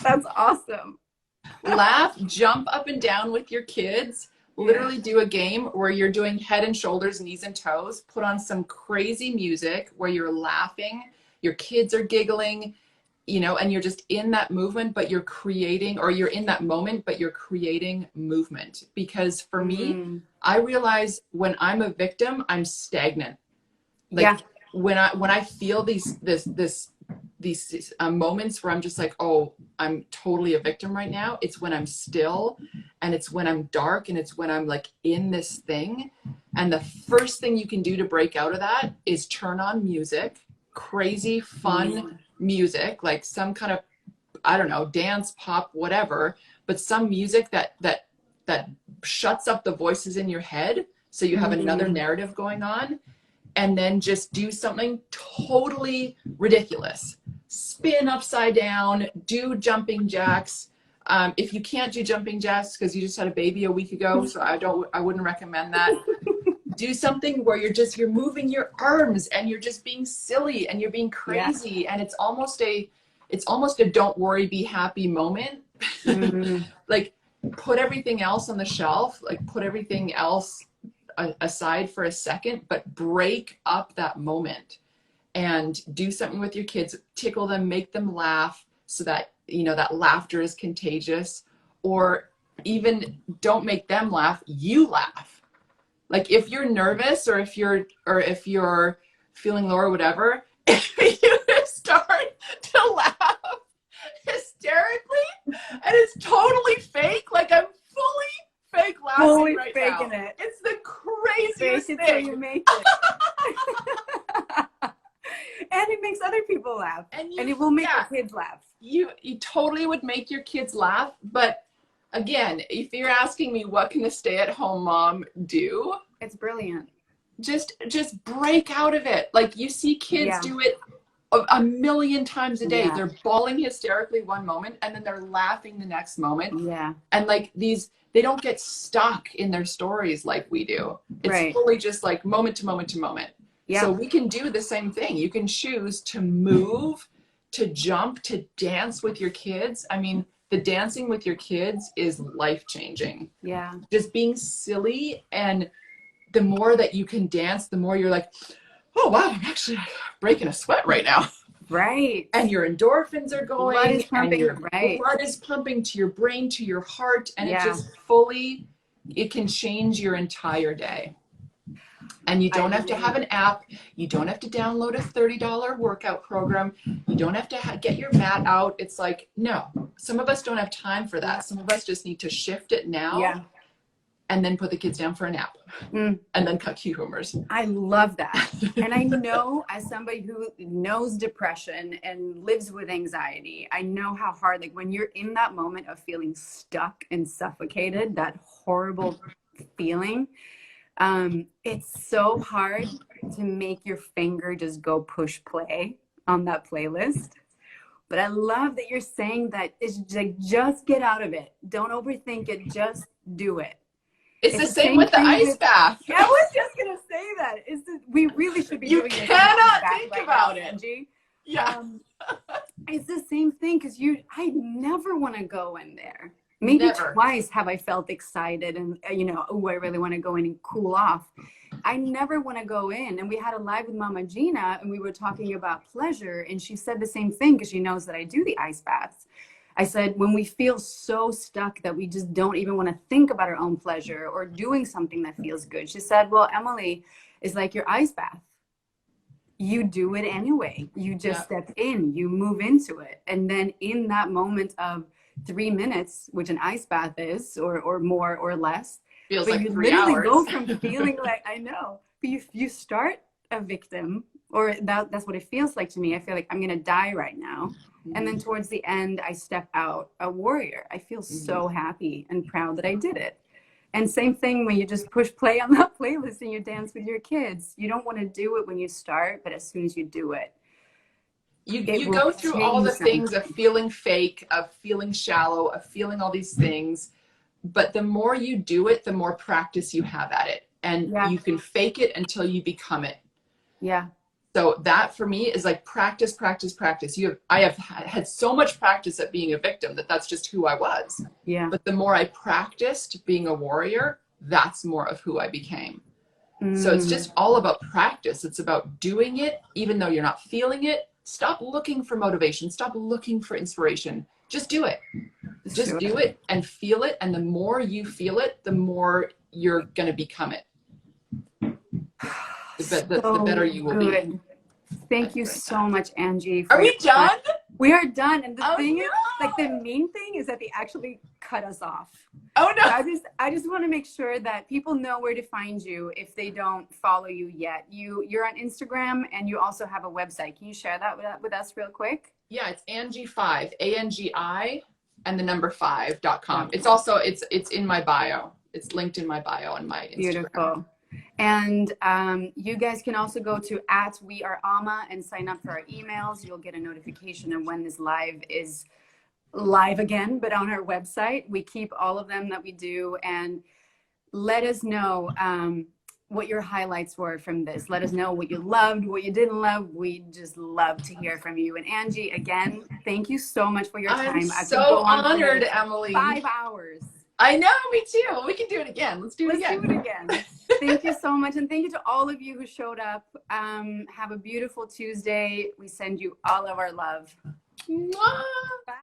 That's awesome. Laugh, jump up and down with your kids. Literally do a game where you're doing head and shoulders, knees and toes. Put on some crazy music where you're laughing, your kids are giggling, and you're just in that movement, but you're creating, or you're in that moment, but you're creating movement. Because for me, I realize when I'm a victim, I'm stagnant. Like when I feel these moments where I'm just like, oh, I'm totally a victim right now. It's when I'm still, and it's when I'm dark, and it's when I'm like in this thing. And the first thing you can do to break out of that is turn on music, crazy fun music, like some kind of, I don't know, dance, pop, whatever, but some music that shuts up the voices in your head, so you have another narrative going on. And then just do something totally ridiculous. Spin upside down, do jumping jacks. If you can't do jumping jacks because you just had a baby a week ago, so I wouldn't recommend that. Do something where you're moving your arms, and you're just being silly, and you're being crazy, and it's almost a don't worry, be happy moment. Like, put everything else on the shelf, like put everything else aside for a second, but break up that moment and do something with your kids. Tickle them, make them laugh, so that that laughter is contagious. Or even don't make them laugh, you laugh. Like if you're nervous, or if you're feeling low or whatever, if you start to laugh hysterically and it's totally fake, like I'm fully fake laughing right now. It's the craziest thing. Till you make it. And it makes other people laugh. And it will make your kids laugh. You totally would make your kids laugh. But again, if you're asking me what can a stay-at-home mom do? It's brilliant. Just break out of it. Like you see kids do it a million times a day. They're bawling hysterically one moment, and then they're laughing the next moment. And like they don't get stuck in their stories like we do. It's fully just like moment to moment to moment. So we can do the same thing. You can choose to move, to jump, to dance with your kids. I mean, the dancing with your kids is life-changing. Just being silly, and the more that you can dance, the more you're like, oh wow, I'm actually breaking a sweat right now. And your endorphins are going. Blood is pumping. And your blood is pumping to your brain, to your heart, and it just fully it can change your entire day. And you don't have to have an app. You don't have to download a $30 workout program. You don't have to get your mat out. It's like, no, some of us don't have time for that. Yeah. Some of us just need to shift it now, Yeah. and then put the kids down for a nap, and then cut cucumbers. I love that. And I know, as somebody who knows depression and lives with anxiety, I know how hard, like when you're in that moment of feeling stuck and suffocated, that horrible feeling, it's so hard to make your finger just go push play on that playlist. But I love that you're saying that it's like, just get out of it. Don't overthink it. Just do it. It's the same with the ice bath. Yeah, I was just gonna say that. We really should be doing this. You cannot think about it. Angie. Yeah. It's the same thing, because I never want to go in there. Maybe twice have I felt excited and, oh, I really want to go in and cool off. I never want to go in. And we had a live with Mama Gina, and we were talking about pleasure, and she said the same thing, because she knows that I do the ice baths. I said, when we feel so stuck that we just don't even want to think about our own pleasure or doing something that feels good. She said, well, Emily, is like your ice bath. You do it anyway. You just step in, you move into it. And then in that moment of 3 minutes, which an ice bath is, or more or less, feels but like you 3 literally hours. go from feeling like, I know, but you start a victim, or that's what it feels like to me. I feel like I'm going to die right now. And then towards the end, I step out a warrior. I feel so happy and proud that I did it. And same thing when you just push play on that playlist and you dance with your kids. You don't want to do it when you start, but as soon as you do it, you go through all the things of feeling fake, of feeling shallow, of feeling all these things. But the more you do it, the more practice you have at it. And you can fake it until you become it. Yeah. So that for me is like practice, practice, practice. I have had so much practice at being a victim that's just who I was. Yeah. But the more I practiced being a warrior, that's more of who I became. So it's just all about practice. It's about doing it, even though you're not feeling it. Stop looking for motivation. Stop looking for inspiration. Just do it. Just do it and feel it. And the more you feel it, the more you're going to become it. The better you will be. Thank you so much, Angie. Are we done? We are done. And the thing is, like, the main thing is that they actually cut us off. Oh no. I just want to make sure that people know where to find you if they don't follow you yet. You're on Instagram, and you also have a website. Can you share that with us real quick? Yeah, it's Angie5, ANGI, and the number 5.com. It's also, it's in my bio. It's linked in my bio on my Instagram. Beautiful. And you guys can also go to @WeAreAma and sign up for our emails. You'll get a notification of when this live is live again, but on our website. We keep all of them that we do. And let us know what your highlights were from this. Let us know what you loved, what you didn't love. We just love to hear from you. And Angie, again, thank you so much for your time. I'm so honored, Emily. 5 hours. I know, me too. We can do it again. Let's do it again. Thank you so much. And thank you to all of you who showed up. Have a beautiful Tuesday. We send you all of our love. Mwah. Bye.